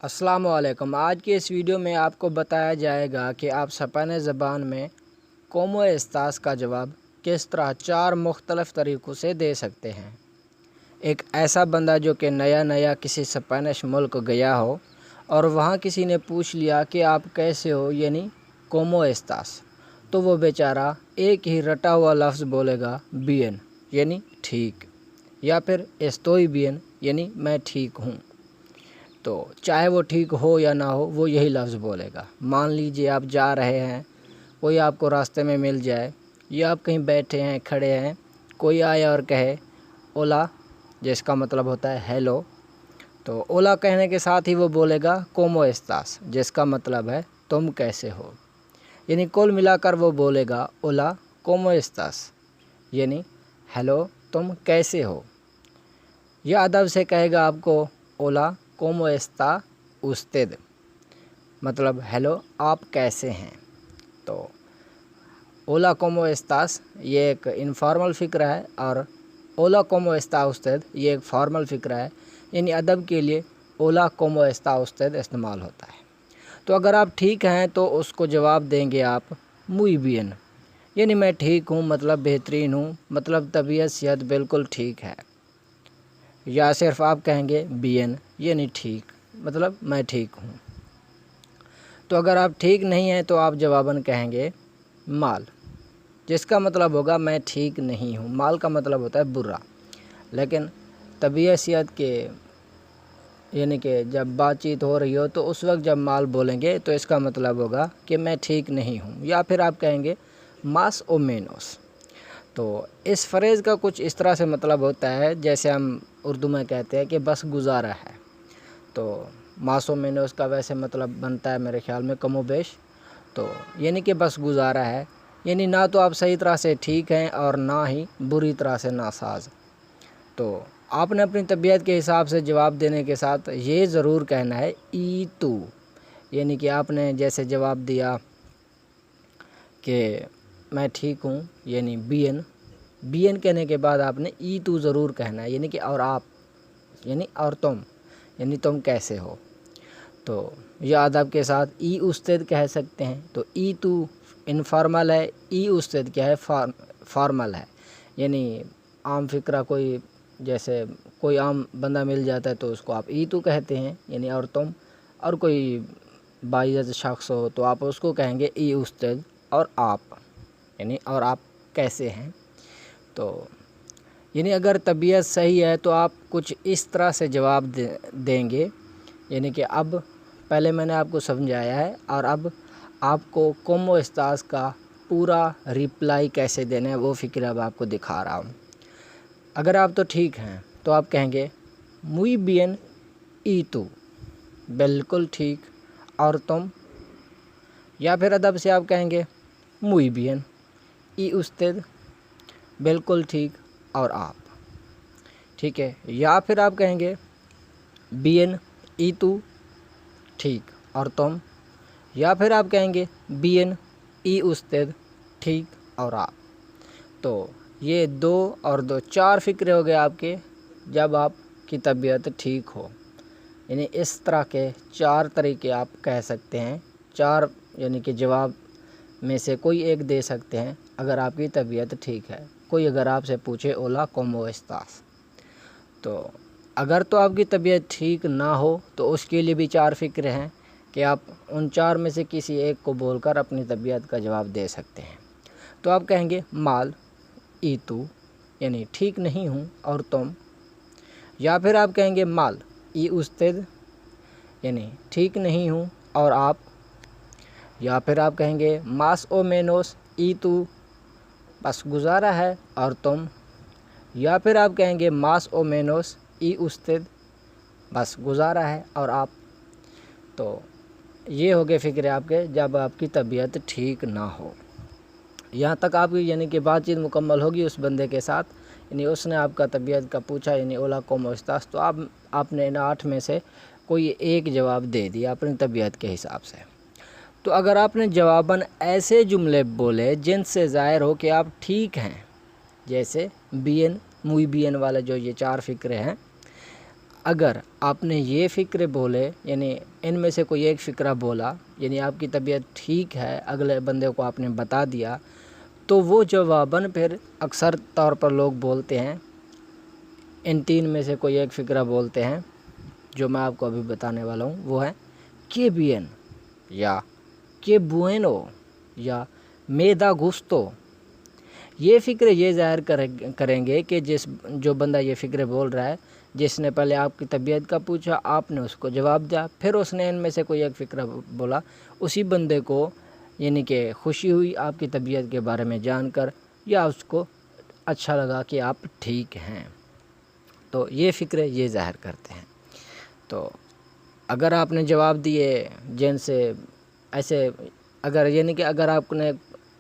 अस्सलाम वालेकुम। आज की इस वीडियो में आपको बताया जाएगा कि आप स्पेनिश ज़बान में कोमो एस्तास का जवाब किस तरह 4 मुख्तलिफ़ तरीक़ों से दे सकते हैं। एक ऐसा बंदा जो कि नया किसी स्पेनिश मुल्क गया हो और वहाँ किसी ने पूछ लिया कि आप कैसे हो, यानी कोमो एस्तास, तो वो बेचारा एक ही रटा हुआ लफ्ज़ बोलेगा बियन, यानी ठीक, या फिर एस्तोई बियन, यानी मैं ठीक हूँ। तो चाहे वो ठीक हो या ना हो, वो यही लफ्ज़ बोलेगा। मान लीजिए आप जा रहे हैं, कोई आपको रास्ते में मिल जाए, या आप कहीं बैठे हैं, खड़े हैं, कोई आए और कहे ओला, जिसका मतलब होता है हेलो, तो ओला कहने के साथ ही वो बोलेगा कोमो एस्तास, जिसका मतलब है तुम कैसे हो। यानी कुल मिलाकर वो बोलेगा ओला कोमो एस्तास, यानी हेलो तुम कैसे हो। या अदब से कहेगा आपको ओला कोमो एस्ता उस्तेद, मतलब हेलो आप कैसे हैं। तो ओला कोमो एस्तास ये एक इनफॉर्मल फ़िक्र है और ओला कोमो एस्ता उस्तेद ये एक फॉर्मल फ़िक्र है, यानी अदब के लिए ओला कोमो एस्ता उस्तेद इस्तेमाल होता है। तो अगर आप ठीक हैं तो उसको जवाब देंगे आप मुई बियन, यानी मैं ठीक हूँ, मतलब बेहतरीन हूँ, मतलब तबीयत सेहत बिल्कुल ठीक है। या सिर्फ आप कहेंगे बियन, यानी ठीक, मतलब मैं ठीक हूँ। तो अगर आप ठीक नहीं हैं तो आप जवाबन कहेंगे माल, जिसका मतलब होगा मैं ठीक नहीं हूँ। माल का मतलब होता है बुरा, लेकिन तबीयत सेहत के यानी कि जब बातचीत हो रही हो तो उस वक्त जब माल बोलेंगे तो इसका मतलब होगा कि मैं ठीक नहीं हूँ। या फिर आप कहेंगे मास ओ मेनोस। तो इस फ्रेज़ का कुछ इस तरह से मतलब होता है जैसे हम उर्दू में कहते हैं कि बस गुजारा है। तो मासो मेनोस का वैसे मतलब बनता है मेरे ख्याल में कमोबेश, तो यानी कि बस गुजारा है, यानी ना तो आप सही तरह से ठीक हैं और ना ही बुरी तरह से नासाज। तो आपने अपनी तबीयत के हिसाब से जवाब देने के साथ ये ज़रूर कहना है ई तू, यानी कि आपने जैसे जवाब दिया कि मैं ठीक हूँ, यानी बियन, बियन कहने के बाद आपने ई तू ज़रूर कहना है, यानी कि और आप, यानी और तुम, यानी तुम कैसे हो। तो या अदब के साथ ई उस्तेद कह सकते हैं। तो ई तू इनफॉर्मल है, ई उस्तेद क्या है, फॉर्मल है, यानी आम फ़िक्रा कोई जैसे कोई आम बंदा मिल जाता है तो उसको आप ई तू कहते हैं, यानी और तुम। और कोई बाइज़्ज़त शख्स हो तो आप उसको कहेंगे ई उस्तेद और आप, यानी और आप कैसे हैं। तो यानी अगर तबीयत सही है तो आप कुछ इस तरह से जवाब देंगे, यानी कि अब पहले मैंने आपको समझाया है और अब आपको कोमो एस्तास का पूरा रिप्लाई कैसे देना है वो फ़िक्र अब आपको दिखा रहा हूँ। अगर आप तो ठीक हैं तो आप कहेंगे मुई बियन ई तू, बिल्कुल ठीक, और तुम। या फिर अदब से आप कहेंगे मुई बियन ई उस्तेद, बिल्कुल ठीक, और आप, ठीक है। या फिर आप कहेंगे बियन ई तू, ठीक, और तुम। या फिर आप कहेंगे बियन ई उस्तेद, ठीक, और आप। तो ये 2 और 2 4 फ़िक्रे हो गए आपके जब आपकी तबीयत ठीक हो, यानी इस तरह के 4 तरीके आप कह सकते हैं। 4 यानी कि जवाब में से कोई एक दे सकते हैं अगर आपकी तबीयत ठीक है। कोई अगर आपसे पूछे ओला कोमो एस्तास, तो अगर तो आपकी तबीयत ठीक ना हो तो उसके लिए भी 4 फ़िक्र हैं कि आप उन 4 में से किसी एक को बोलकर अपनी तबीयत का जवाब दे सकते हैं। तो आप कहेंगे माल ई तू, यानी ठीक नहीं हूँ, और तुम। या फिर आप कहेंगे माल ई उस्तेद, यानी ठीक नहीं हूँ, और आप। या फिर आप कहेंगे मास ओ मेनोस ई तू, बस गुजारा है, और तुम। या फिर आप कहेंगे मास ओ मेनोस ई उस्तेद, बस गुजारा है, और आप। तो ये हो गए फ़िक्रे आपके जब आपकी तबीयत ठीक ना हो। यहाँ तक आपकी यानी कि बातचीत मुकम्मल होगी उस बंदे के साथ, यानी उसने आपका तबीयत का पूछा, यानी ओला कोमो एस्तास, तो आपने इन 8 में से कोई एक जवाब दे दिया अपनी तबीयत के हिसाब से। तो अगर आपने जवाबन ऐसे जुमले बोले जिनसे ज़ाहिर हो कि आप ठीक हैं, जैसे बियन मुई बियन वाले जो ये 4 फ़िक्रे हैं, اگر آپ نے یہ فقرے بولے یعنی ان میں سے کوئی ایک فقرہ بولا یعنی آپ کی طبیعت ٹھیک ہے، اگلے بندے کو آپ نے بتا دیا، تو وہ جواباً پھر اکثر طور پر لوگ بولتے ہیں ان 3 میں سے کوئی ایک فقرہ بولتے ہیں جو میں آپ کو ابھی بتانے والا ہوں، وہ ہے کہ بین یا کہ بوینو یا میدا گستو۔ یہ فقرے یہ ظاہر کریں گے کہ جو بندہ یہ فقرے بول رہا ہے، جس نے پہلے آپ کی طبیعت کا پوچھا، آپ نے اس کو جواب دیا، پھر اس نے ان میں سے کوئی ایک فقرہ بولا، اسی بندے کو یعنی کہ خوشی ہوئی آپ کی طبیعت کے بارے میں جان کر، یا اس کو اچھا لگا کہ آپ ٹھیک ہیں، تو یہ فقرے یہ ظاہر کرتے ہیں۔ تو اگر آپ نے جواب دیے جن سے ایسے اگر آپ نے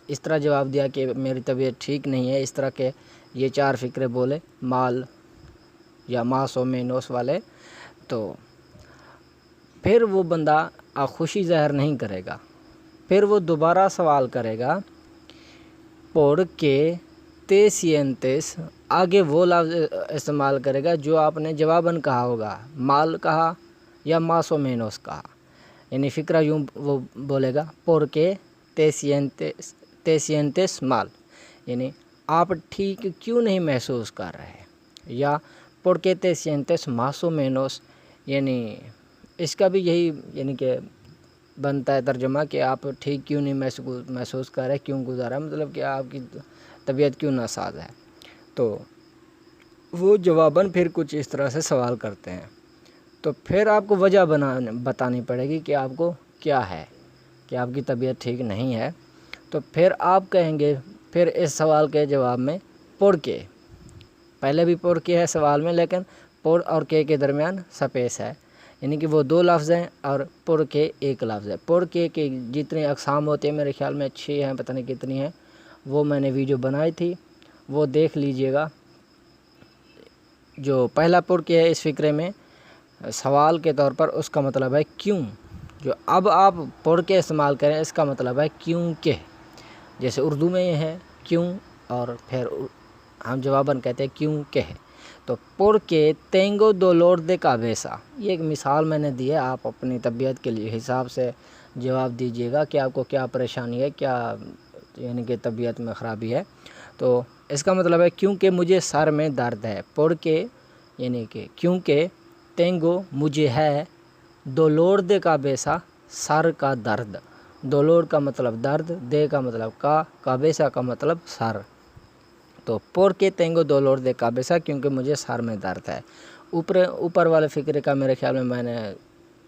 اس طرح جواب دیا کہ میری طبیعت ٹھیک نہیں ہے، اس طرح کے یہ 4 فقرے بولے مال یا ماس و مینوس والے، تو پھر وہ بندہ خوشی ظاہر نہیں کرے گا، پھر وہ دوبارہ سوال کرے گا por qué te sientes، آگے وہ لفظ استعمال کرے گا جو آپ نے جواباً کہا ہوگا، مال کہا یا ماس و مینوس کہا، یعنی فقرہ یوں وہ بولے گا por qué te sientes mal، یعنی آپ ٹھیک کیوں نہیں محسوس کر رہے، یا por qué te sientes más o menos، یعنی اس کا بھی یہی یعنی کہ بنتا ہے ترجمہ کہ آپ ٹھیک کیوں نہیں محسوس کر رہے، کیوں گزارا، مطلب کہ آپ کی طبیعت کیوں ناساز ہے۔ تو وہ جواباً پھر کچھ اس طرح سے سوال کرتے ہیں، تو پھر آپ کو وجہ بتانی پڑے گی کہ آپ کو کیا ہے، کہ آپ کی طبیعت ٹھیک نہیں ہے، تو پھر آپ کہیں گے پھر اس سوال کے جواب میں por qué، پہلے بھی por qué ہے سوال میں، لیکن por اور qué کے درمیان سپیس ہے، یعنی کہ وہ 2 لفظ ہیں اور por qué ایک لفظ ہے۔ por qué کے جتنے اقسام ہوتے ہیں میرے خیال میں 6 ہیں، پتہ نہیں کتنی ہیں، وہ میں نے ویڈیو بنائی تھی، وہ دیکھ لیجئے گا۔ جو پہلا por qué ہے اس فقرے میں سوال کے طور پر، اس کا مطلب ہے کیوں، جو اب آپ por qué استعمال کریں اس کا مطلب ہے کیوں کہ، جیسے اردو میں یہ ہے کیوں، اور پھر ہم جواباً کہتے ہیں کیوں کہ، تو por qué tengo dolor de cabeza، یہ ایک مثال میں نے دی ہے، آپ اپنی طبیعت کے لیے حساب سے جواب دیجئے گا کہ آپ کو کیا پریشانی ہے، کیا یعنی کہ طبیعت میں خرابی ہے، تو اس کا مطلب ہے کیونکہ مجھے سر میں درد ہے، por qué یعنی کہ کیونکہ tengo مجھے ہے، dolor de cabeza سر کا درد، dolor کا مطلب درد، de کا مطلب کا، cabeza کا مطلب سر، تو por qué tengo dolor de cabeza کیونکہ مجھے سر میں درد ہے۔ اوپر والے فقرے کا میرے خیال میں نے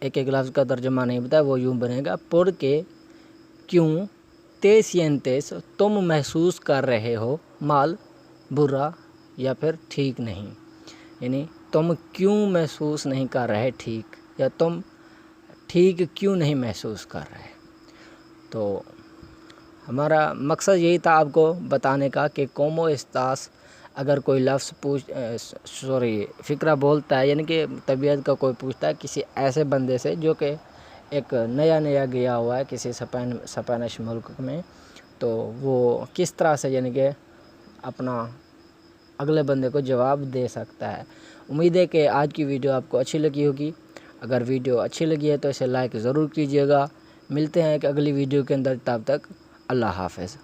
ایک لفظ کا ترجمہ نہیں بتایا، وہ یوں بنے گا por qué کیوں te sientes تم محسوس کر رہے ہو مال برا یا پھر ٹھیک نہیں، یعنی تم کیوں محسوس نہیں کر رہے ٹھیک، یا تم ٹھیک کیوں نہیں محسوس کر رہے۔ تو ہمارا مقصد یہی تھا آپ کو بتانے کا کہ cómo estás، اگر کوئی لفظ فقرہ بولتا ہے، یعنی کہ طبیعت کا کوئی پوچھتا ہے کسی ایسے بندے سے جو کہ ایک نیا گیا ہوا ہے کسی اسپینش ملک میں، تو وہ کس طرح سے یعنی کہ اپنا اگلے بندے کو جواب دے سکتا ہے۔ امید ہے کہ آج کی ویڈیو آپ کو اچھی لگی ہوگی، اگر ویڈیو اچھی لگی ہے تو اسے لائک ضرور کیجیے گا۔ ملتے ہیں ایک اگلی ویڈیو کے اندر، تب تک اللہ حافظ۔